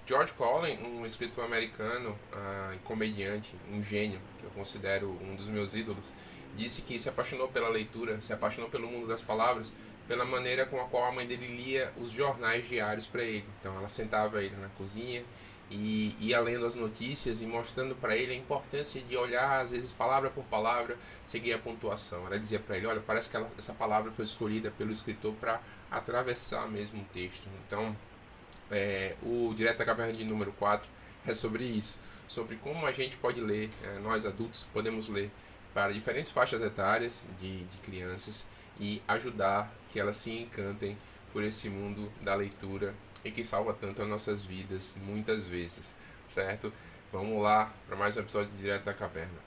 George Carlin, um escritor americano, comediante, um gênio, que eu considero um dos meus ídolos, disse que se apaixonou pela leitura, se apaixonou pelo mundo das palavras, pela maneira com a qual a mãe dele lia os jornais diários para ele. Então ela sentava ele na cozinha e ia lendo as notícias e mostrando para ele a importância de olhar, às vezes, palavra por palavra, seguir a pontuação. Ela dizia para ele: olha, parece que essa palavra foi escolhida pelo escritor para atravessar mesmo o texto. Então, o Direto da Caverna de número 4 é sobre isso, sobre como a gente pode ler, nós adultos podemos ler para diferentes faixas etárias de crianças e ajudar que elas se encantem por esse mundo da leitura e que salva tanto as nossas vidas muitas vezes, certo? Vamos lá para mais um episódio de Direto da Caverna.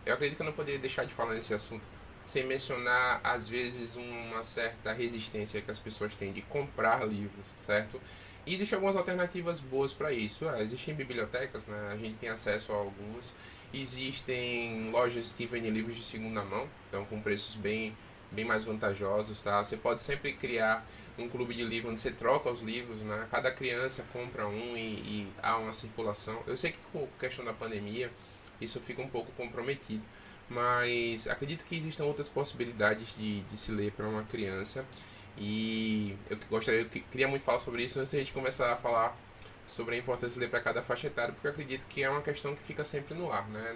Eu acredito que eu não poderia deixar de falar nesse assunto sem mencionar, às vezes, uma certa resistência que as pessoas têm de comprar livros, certo? E existem algumas alternativas boas para isso. Existem bibliotecas, né? A gente tem acesso a algumas. Existem lojas que vendem livros de segunda mão, então com preços bem mais vantajosos, tá? Você pode sempre criar um clube de livro onde você troca os livros, né? Cada criança compra um e há uma circulação. Eu sei que com a questão da pandemia isso fica um pouco comprometido, mas acredito que existam outras possibilidades de se ler para uma criança e eu queria muito falar sobre isso antes de a gente começar a falar sobre a importância de ler para cada faixa etária, porque eu acredito que é uma questão que fica sempre no ar, né?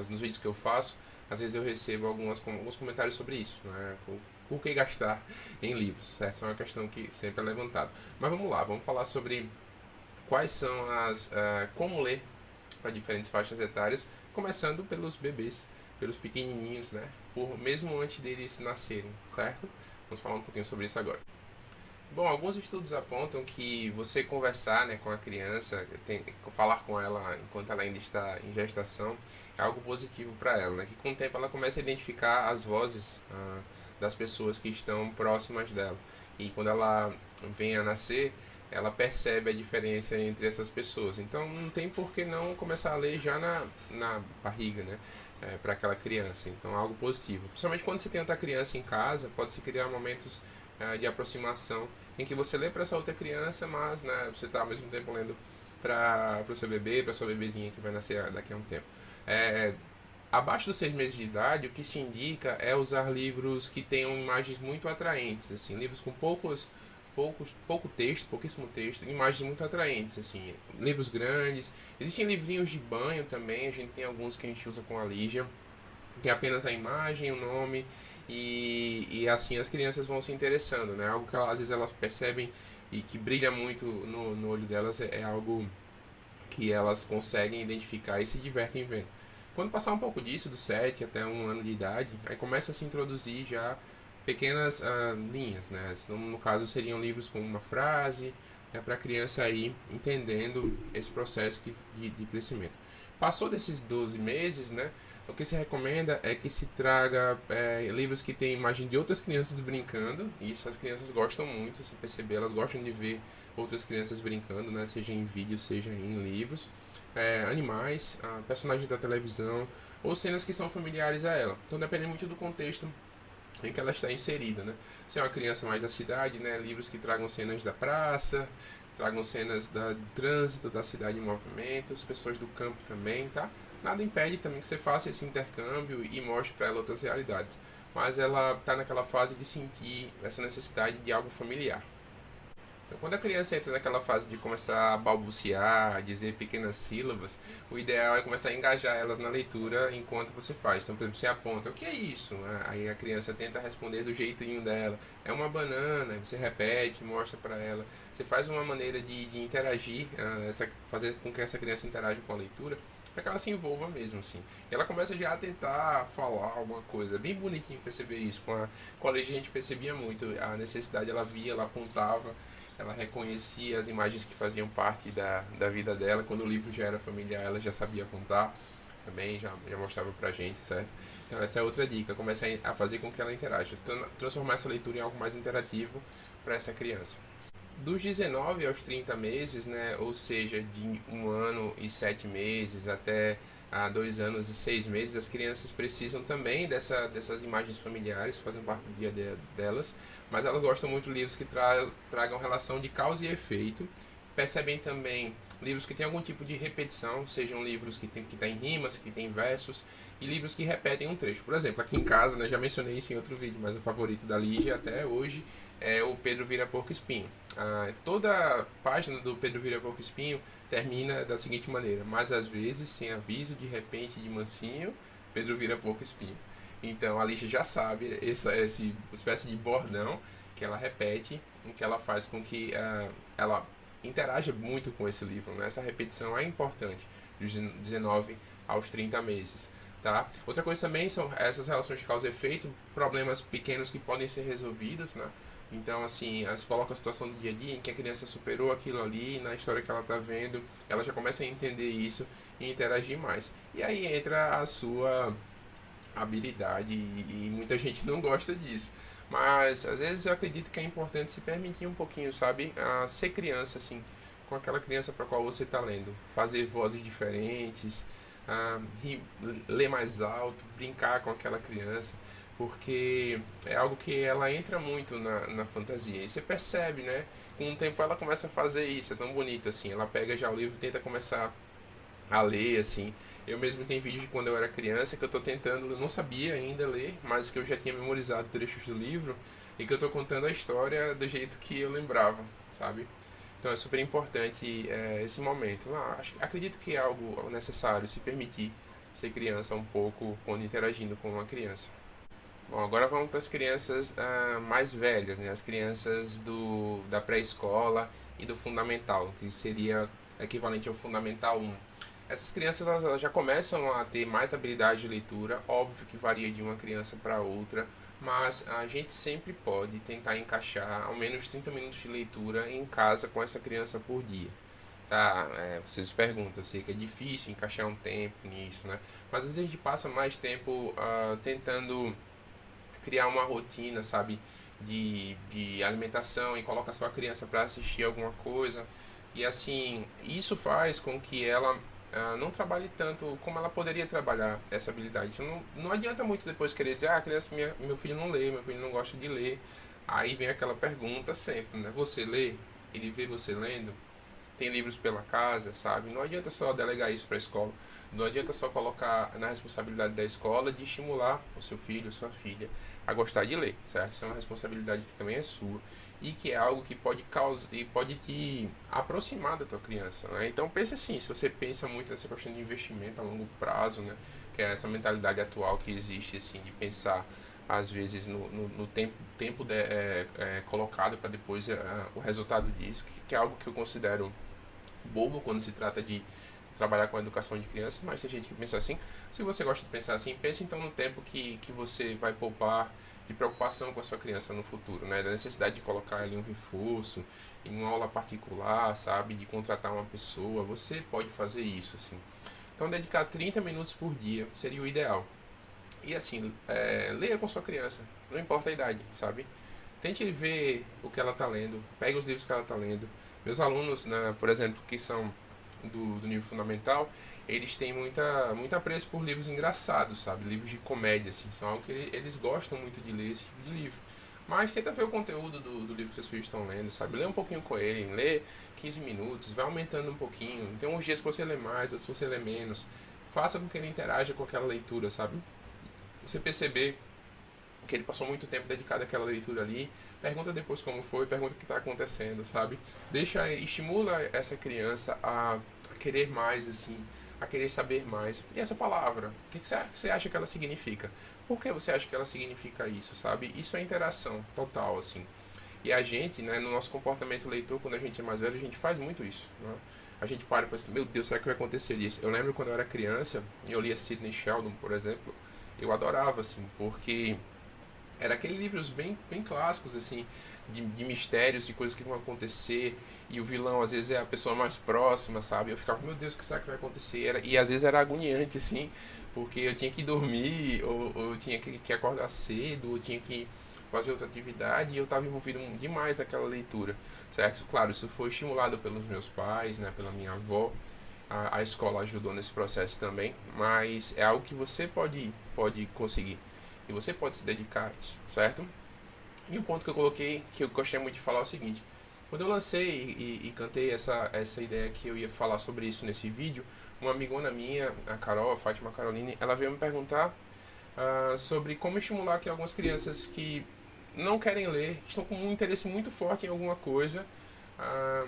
Nos vídeos que eu faço, às vezes eu recebo alguns comentários sobre isso, né? Por que gastar em livros, certo? Essa é uma questão que sempre é levantada. Mas vamos lá, vamos falar sobre quais são como ler para diferentes faixas etárias, começando pelos bebês, pelos pequenininhos, né? Mesmo antes deles nascerem, certo? Vamos falar um pouquinho sobre isso agora. Bom, alguns estudos apontam que você conversar, né, com a criança, falar com ela enquanto ela ainda está em gestação, é algo positivo para ela, né? Que com o tempo ela começa a identificar as vozes das pessoas que estão próximas dela. E quando ela vem a nascer, ela percebe a diferença entre essas pessoas. Então não tem por que não começar a ler já na barriga, né? Para aquela criança. Então é algo positivo. Principalmente quando você tem outra criança em casa, pode-se criar momentos de aproximação em que você lê para essa outra criança, mas, né, você está ao mesmo tempo lendo para o seu bebê, para sua bebezinha que vai nascer daqui a um tempo. Abaixo dos 6 meses de idade, o que se indica é usar livros que tenham imagens muito atraentes, assim, livros com pouco texto, pouquíssimo texto, imagens muito atraentes, assim, livros grandes. Existem livrinhos de banho também, a gente tem alguns que a gente usa com a Lígia, tem apenas a imagem, o nome e assim as crianças vão se interessando, né? Algo que às vezes elas percebem e que brilha muito no olho delas é algo que elas conseguem identificar e se divertem vendo. Quando passar um pouco disso, do 7 até 1 ano de idade, aí começa a se introduzir já pequenas linhas, né? No caso seriam livros com uma frase, para a criança ir entendendo esse processo de crescimento. Passou desses 12 meses, né? O que se recomenda é que se traga livros que têm imagem de outras crianças brincando. Isso as crianças gostam muito, se perceber, elas gostam de ver outras crianças brincando, né? Seja em vídeo, seja em livros. Animais, personagens da televisão ou cenas que são familiares a ela. Então depende muito do contexto em que ela está inserida, né? Se é uma criança mais da cidade, né? Livros que tragam cenas da praça, tragam cenas do trânsito, da cidade em movimento, as pessoas do campo também, tá? Nada impede também que você faça esse intercâmbio e mostre para ela outras realidades. Mas ela está naquela fase de sentir essa necessidade de algo familiar. Então, quando a criança entra naquela fase de começar a balbuciar, a dizer pequenas sílabas, o ideal é começar a engajar elas na leitura enquanto você faz. Então, por exemplo, você aponta, o que é isso? Aí a criança tenta responder do jeitinho dela. É uma banana, aí você repete, mostra para ela. Você faz uma maneira de interagir, fazer com que essa criança interaja com a leitura, para que ela se envolva mesmo, assim. E ela começa já a tentar falar alguma coisa. Bem bonitinho perceber isso. Com a legenda a gente percebia muito a necessidade, ela via, ela apontava, ela reconhecia as imagens que faziam parte da vida dela. Quando o livro já era familiar, ela já sabia contar também, já mostrava pra gente, certo? Então essa é outra dica, começar a fazer com que ela interaja, transformar essa leitura em algo mais interativo para essa criança. Dos 19 aos 30 meses, né, ou seja, de 1 ano e 7 meses até 2 anos e 6 meses, as crianças precisam também dessas imagens familiares que fazem parte do dia delas, mas elas gostam muito de livros que tragam relação de causa e efeito percebem também livros que têm algum tipo de repetição, sejam livros que tem rimas, que tem versos, e livros que repetem um trecho. Por exemplo, aqui em casa, né, já mencionei isso em outro vídeo, mas o favorito da Lígia até hoje é o Pedro Vira Porco Espinho. Toda página do Pedro Vira Porco Espinho termina da seguinte maneira: mas às vezes, sem aviso, de repente, de mansinho, Pedro Vira Porco Espinho. Então a Lígia já sabe esse espécie de bordão que ela repete, em que ela faz com que ela interaja muito com esse livro, né? Essa repetição é importante, dos 19 aos 30 meses. Tá? Outra coisa também são essas relações de causa e efeito, problemas pequenos que podem ser resolvidos, né? Então, assim, se coloca a situação do dia a dia em que a criança superou aquilo ali, na história que ela está vendo, ela já começa a entender isso e interagir mais. E aí entra a sua habilidade e muita gente não gosta disso. Mas às vezes eu acredito que é importante se permitir um pouquinho, sabe? Ser criança, assim, com aquela criança para qual você está lendo. Fazer vozes diferentes, ler mais alto, brincar com aquela criança, porque é algo que ela entra muito na fantasia. E você percebe, né? Com o tempo ela começa a fazer isso, é tão bonito assim. Ela pega já o livro e tenta começar a ler, assim. Eu mesmo tenho vídeo de quando eu era criança que eu tô tentando, eu não sabia ainda ler, mas que eu já tinha memorizado trechos do livro e que eu tô contando a história do jeito que eu lembrava, sabe? Então é super importante esse momento. Acredito que é algo necessário se permitir ser criança um pouco quando interagindo com uma criança. Bom, agora vamos para as crianças mais velhas, né? As crianças da pré-escola e do fundamental, que seria equivalente ao fundamental 1. Essas crianças elas já começam a ter mais habilidade de leitura, óbvio que varia de uma criança para outra, mas a gente sempre pode tentar encaixar ao menos 30 minutos de leitura em casa com essa criança por dia. Tá, vocês perguntam, eu sei que é difícil encaixar um tempo nisso, né? Mas às vezes a gente passa mais tempo tentando criar uma rotina, sabe, de alimentação e coloca a sua criança para assistir alguma coisa. E assim, isso faz com que ela não trabalhe tanto como ela poderia trabalhar essa habilidade. Então, não adianta muito depois querer dizer, criança, meu filho não lê, meu filho não gosta de ler. Aí vem aquela pergunta sempre, né? Você lê? Ele vê você lendo? Tem livros pela casa, sabe? Não adianta só delegar isso para a escola. Não adianta só colocar na responsabilidade da escola de estimular o seu filho, sua filha a gostar de ler, certo? Isso é uma responsabilidade que também é sua e que é algo que pode causar e pode te aproximar da tua criança, né? Então pense assim, se você pensa muito nessa questão de investimento a longo prazo, né? Que é essa mentalidade atual que existe assim de pensar às vezes no tempo colocado para depois o resultado disso, que é algo que eu considero bobo quando se trata de trabalhar com a educação de crianças, mas tem gente que pensa assim. Se você gosta de pensar assim, pense então no tempo que você vai poupar de preocupação com a sua criança no futuro, né? Da necessidade de colocar ali um reforço em uma aula particular, sabe? De contratar uma pessoa, você pode fazer isso, assim. Então, dedicar 30 minutos por dia seria o ideal. E assim, leia com sua criança, não importa a idade, sabe? Tente ver o que ela está lendo, pegue os livros que ela está lendo. Meus alunos, né, por exemplo, que são do nível fundamental, eles têm muita apreço por livros engraçados, sabe? Livros de comédia, assim, são algo que eles gostam muito de ler, esse tipo de livro. Mas tenta ver o conteúdo do livro que seus filhos estão lendo, sabe? Lê um pouquinho com ele, lê 15 minutos, vai aumentando um pouquinho. Tem uns dias que você lê mais, outros que você lê menos. Faça com que ele interaja com aquela leitura, sabe? Você perceber que ele passou muito tempo dedicado àquela leitura ali, pergunta depois como foi, pergunta o que está acontecendo, sabe? Estimula essa criança a querer mais, assim, a querer saber mais. E essa palavra, o que você acha que ela significa? Por que você acha que ela significa isso, sabe? Isso é interação total, assim. E a gente, né, no nosso comportamento leitor, quando a gente é mais velho, a gente faz muito isso, né? A gente para e pensa, meu Deus, será que vai acontecer isso? Eu lembro quando eu era criança, eu lia Sidney Sheldon, por exemplo, eu adorava, assim, porque era aqueles livros bem clássicos, assim, de mistérios, de coisas que vão acontecer, e o vilão às vezes é a pessoa mais próxima, sabe? Eu ficava, meu Deus, o que será que vai acontecer? E às vezes era agoniante, assim, porque eu tinha que dormir, ou eu tinha que acordar cedo, ou tinha que fazer outra atividade, e eu estava envolvido demais naquela leitura, certo? Claro, isso foi estimulado pelos meus pais, né, pela minha avó, a escola ajudou nesse processo também, mas é algo que você pode conseguir. E você pode se dedicar a isso, certo? E um ponto que eu coloquei, que eu gostei muito de falar é o seguinte: Quando eu lancei e cantei essa ideia que eu ia falar sobre isso nesse vídeo, uma amigona minha, a Carol, a Fátima Caroline, ela veio me perguntar sobre como estimular que algumas crianças que não querem ler, que estão com um interesse muito forte em alguma coisa, ah,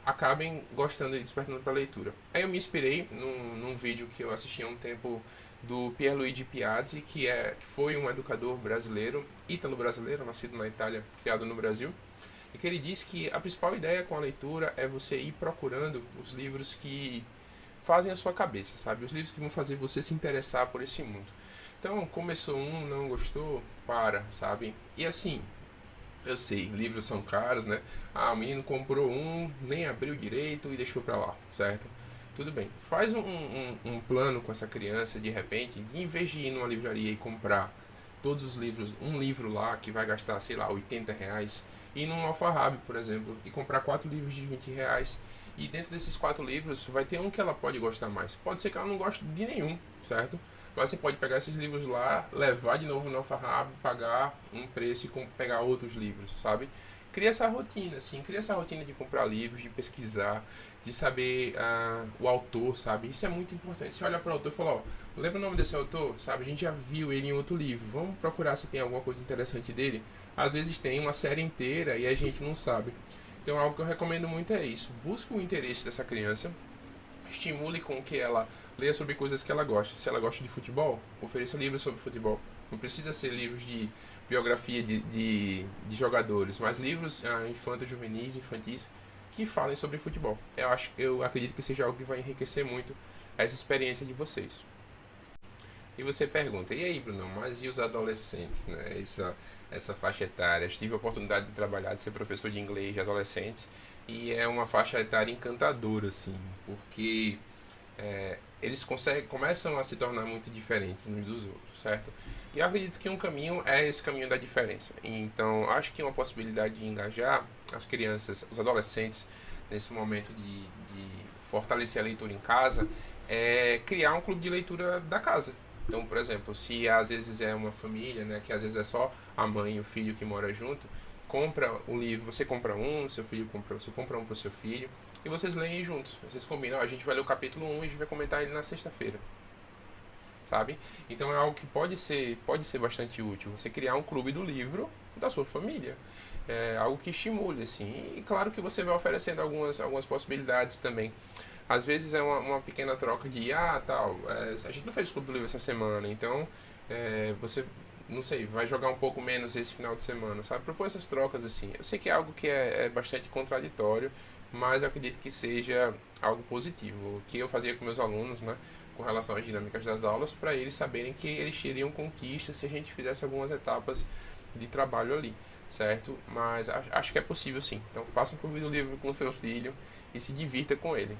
acabem gostando e despertando para a leitura. Aí eu me inspirei num vídeo que eu assisti há um tempo do Pierluigi Piazzi, que foi um educador brasileiro, ítalo-brasileiro, nascido na Itália, criado no Brasil, e que ele disse que a principal ideia com a leitura é você ir procurando os livros que fazem a sua cabeça, sabe? Os livros que vão fazer você se interessar por esse mundo. Então, começou um, não gostou, para, sabe? E assim, eu sei, livros são caros, né? Ah, o menino comprou um, nem abriu direito e deixou pra lá, certo? Tudo bem. Faz um plano com essa criança, de repente, de em vez de ir numa livraria e comprar todos os livros, um livro lá que vai gastar, sei lá, R$ 80, ir num Alfarrabe, por exemplo, e comprar 4 livros de R$ 20. E dentro desses 4 livros vai ter um que ela pode gostar mais. Pode ser que ela não goste de nenhum, certo? Mas você pode pegar esses livros lá, levar de novo no Alfarrabo, pagar um preço e pegar outros livros, sabe? Cria essa rotina, assim, cria essa rotina de comprar livros, de pesquisar, de saber o autor, sabe? Isso é muito importante. Você olha para o autor e fala, ó, lembra o nome desse autor, sabe? A gente já viu ele em outro livro, vamos procurar se tem alguma coisa interessante dele. Às vezes tem uma série inteira e a gente não sabe. Então algo que eu recomendo muito é isso. Busque o interesse dessa criança, estimule com que ela leia sobre coisas que ela gosta. Se ela gosta de futebol, ofereça livros sobre futebol. Não precisa ser livros de biografia de jogadores, mas livros infanto-juvenis, infantis, que falem sobre futebol. Eu acredito que seja algo que vai enriquecer muito essa experiência de vocês. E você pergunta, e aí, Bruno, mas e os adolescentes, né? Essa faixa etária. Eu tive a oportunidade de trabalhar, de ser professor de inglês de adolescentes, e é uma faixa etária encantadora, assim, porque eles começam a se tornar muito diferentes uns dos outros, certo? E eu acredito que um caminho é esse caminho da diferença. Então, acho que uma possibilidade de engajar as crianças, os adolescentes, nesse momento de fortalecer a leitura em casa, é criar um clube de leitura da casa. Então, por exemplo, se às vezes é uma família, né, que às vezes é só a mãe e o filho que mora junto, compra o livro, você compra um, seu filho compra, você compra um para o seu filho, e vocês leem juntos. Vocês combinam, a gente vai ler o capítulo 1 e a gente vai comentar ele na sexta-feira, sabe? Então é algo que pode ser bastante útil. Você criar um clube do livro da sua família. É algo que estimule, assim. E claro que você vai oferecendo algumas possibilidades também. Às vezes é uma pequena troca de, tal, a gente não fez o clube do livro essa semana, então você, não sei, vai jogar um pouco menos esse final de semana, sabe? Propor essas trocas assim. Eu sei que é algo que é bastante contraditório, mas eu acredito que seja algo positivo. O que eu fazia com meus alunos, né, com relação às dinâmicas das aulas, para eles saberem que eles teriam conquistas se a gente fizesse algumas etapas de trabalho ali, certo? Mas acho que é possível sim. Então faça um clube do livro com seu filho e se divirta com ele.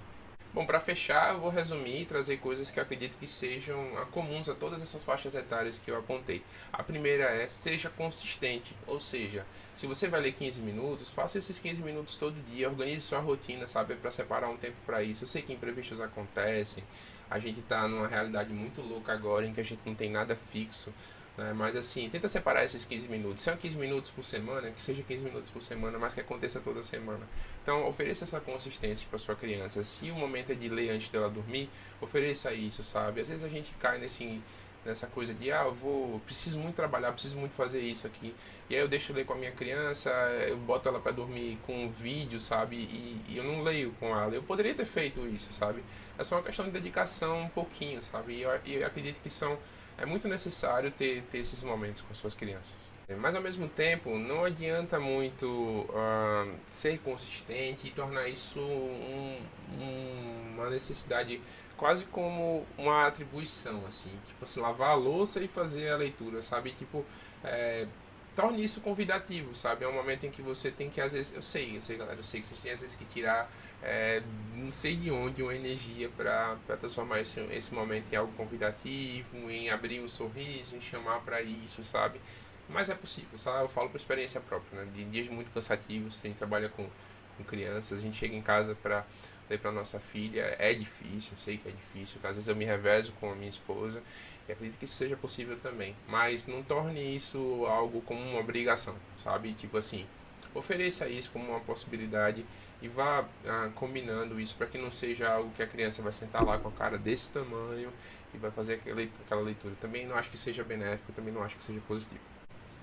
Bom, para fechar, eu vou resumir e trazer coisas que eu acredito que sejam comuns a todas essas faixas etárias que eu apontei. A primeira é, seja consistente, ou seja, se você vai ler 15 minutos, faça esses 15 minutos todo dia, organize sua rotina, sabe, para separar um tempo para isso. Eu sei que imprevistos acontecem, a gente está numa realidade muito louca agora em que a gente não tem nada fixo, né? Mas assim, tenta separar esses 15 minutos. Se é 15 minutos por semana, que seja 15 minutos por semana, mas que aconteça toda semana. Então, ofereça essa consistência para sua criança. Se o momento é de ler antes dela dormir, ofereça isso, sabe? Às vezes a gente cai nessa coisa de, preciso muito trabalhar, preciso muito fazer isso aqui. E aí eu deixo ler com a minha criança, eu boto ela para dormir com um vídeo, sabe? E eu não leio com ela. Eu poderia ter feito isso, sabe? É só uma questão de dedicação um pouquinho, sabe? E eu acredito que é muito necessário ter esses momentos com suas crianças. Mas ao mesmo tempo, não adianta muito ser consistente e tornar isso uma necessidade quase como uma atribuição, assim. Tipo assim, lavar a louça e fazer a leitura, sabe? Tipo, torne isso convidativo, sabe? É um momento em que você tem que, às vezes, eu sei, galera, eu sei que vocês têm às vezes que tirar, não sei de onde, uma energia para transformar esse momento em algo convidativo, em abrir um sorriso, em chamar para isso, sabe? Mas é possível, sabe? Eu falo por experiência própria, né? De dias muito cansativos, a gente trabalha com crianças, a gente chega em casa para ler para nossa filha, é difícil, eu sei que é difícil, às vezes eu me revezo com a minha esposa e acredito que isso seja possível também, mas não torne isso algo como uma obrigação, sabe? Tipo assim, ofereça isso como uma possibilidade e vá combinando isso para que não seja algo que a criança vai sentar lá com a cara desse tamanho e vai fazer aquela leitura. Também não acho que seja benéfico, também não acho que seja positivo.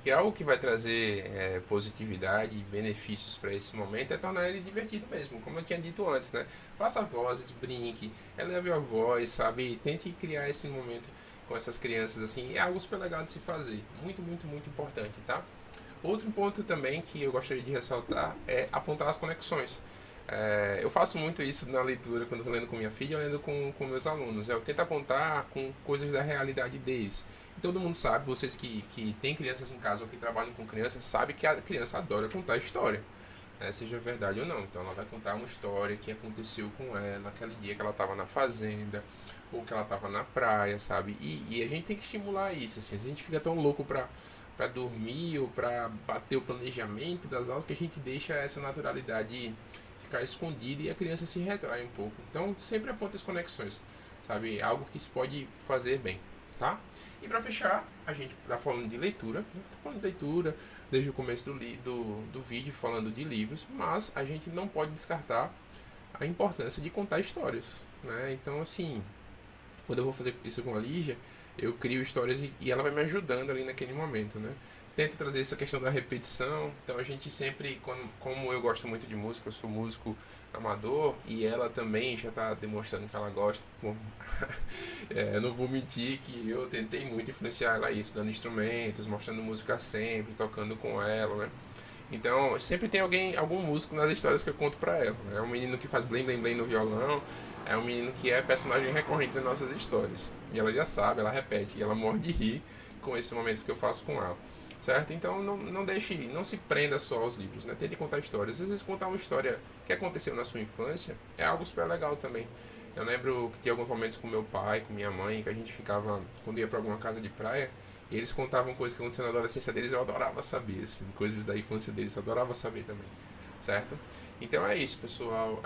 E algo que vai trazer positividade e benefícios para esse momento é tornar ele divertido mesmo, como eu tinha dito antes, né? Faça vozes, brinque, eleve a voz, sabe? Tente criar esse momento com essas crianças assim. É algo super legal de se fazer. Muito, muito, muito importante, tá? Outro ponto também que eu gostaria de ressaltar é apontar as conexões. Eu faço muito isso na leitura, quando eu estou lendo com minha filha, eu lendo com meus alunos. Eu tento apontar com coisas da realidade deles. E todo mundo sabe, vocês que têm crianças em casa ou que trabalham com crianças, sabem que a criança adora contar história. Seja verdade ou não. Então ela vai contar uma história que aconteceu com ela naquele dia que ela estava na fazenda ou que ela estava na praia, sabe? E a gente tem que estimular isso. Assim, a gente fica tão louco para dormir ou para bater o planejamento das aulas que a gente deixa essa naturalidade ficar escondida e a criança se retrai um pouco. Então sempre aponta as conexões, sabe? Algo que isso pode fazer bem, tá? E para fechar, a gente tá falando de leitura, né? Tá falando de leitura desde o começo do vídeo, falando de livros, mas a gente não pode descartar a importância de contar histórias, né? Então, assim, quando eu vou fazer isso com a Lígia, eu crio histórias e ela vai me ajudando ali naquele momento, né? Tento trazer essa questão da repetição, então a gente sempre, como eu gosto muito de música, eu sou músico amador e ela também já está demonstrando que ela gosta. Bom, eu não vou mentir que eu tentei muito influenciar ela isso, dando instrumentos, mostrando música sempre, tocando com ela, né? Então, sempre tem algum músico nas histórias que eu conto pra ela. É um menino que faz blém blém blém no violão, é um menino que é personagem recorrente das nossas histórias. E ela já sabe, ela repete, e ela morre de rir com esses momentos que eu faço com ela. Certo? Então não deixe, não se prenda só aos livros, né? Tente contar histórias. Às vezes contar uma história que aconteceu na sua infância é algo super legal também. Eu lembro que tinha alguns momentos com meu pai, com minha mãe, que a gente ficava, quando ia pra alguma casa de praia, e eles contavam coisas que aconteceram na adolescência deles, eu adorava saber, assim, coisas da infância deles, eu adorava saber também, certo? Então é isso, pessoal.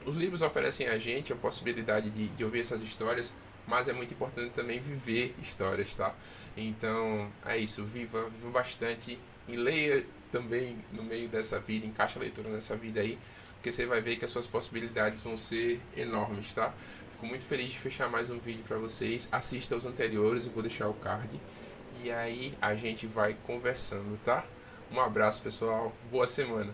Os livros oferecem a gente a possibilidade de ouvir essas histórias, mas é muito importante também viver histórias, tá? Então é isso, viva bastante e leia também no meio dessa vida, encaixa a leitura nessa vida aí, porque você vai ver que as suas possibilidades vão ser enormes, tá? Fico muito feliz de fechar mais um vídeo para vocês. Assista os anteriores, eu vou deixar o card. E aí a gente vai conversando, tá? Um abraço, pessoal. Boa semana.